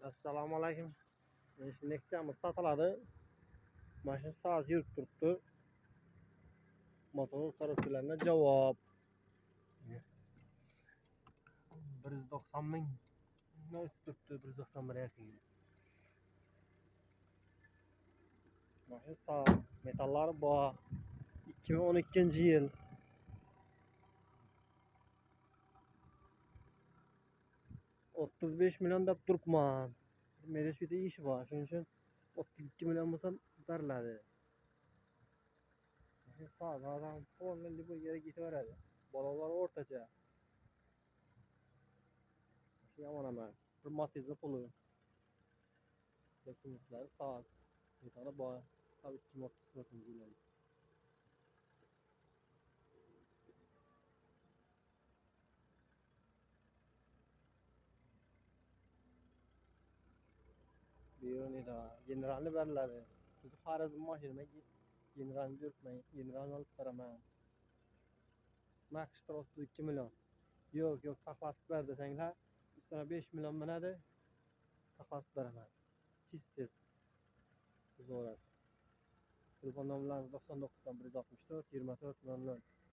Assalomu alaykum. Nexia'miz sotiladi. Mashina soat yurib turibdi. Motor so'rovchilarga javob. 190 ming. Nima turibdi 191 yaqin. Mashina soat metallari bor. 2012-yil. 35 million deb turibman. Menda shu yerda ish bor. Shuning uchun 32 million bo'lsa beriladi. Soat adam polni bu yerga ketaveradi. Bolalar o'rtacha. Yomon emas. Bir Matiz'ni puli. Dokumentlar soat. Metali bor. Tabii 2034-yil. Biyonida generalni beriladi. Biz Xorazm mashinama generalni yurtmang. Generalni olib beraman. Maxtra 32 million. Yo'q, taxlatib ber desanglar, üstüne 5 million minadi. Taxlatib beraman. Çistir. Zo'rat. Telefon nomerlarimiz 99 dan 164 24 00.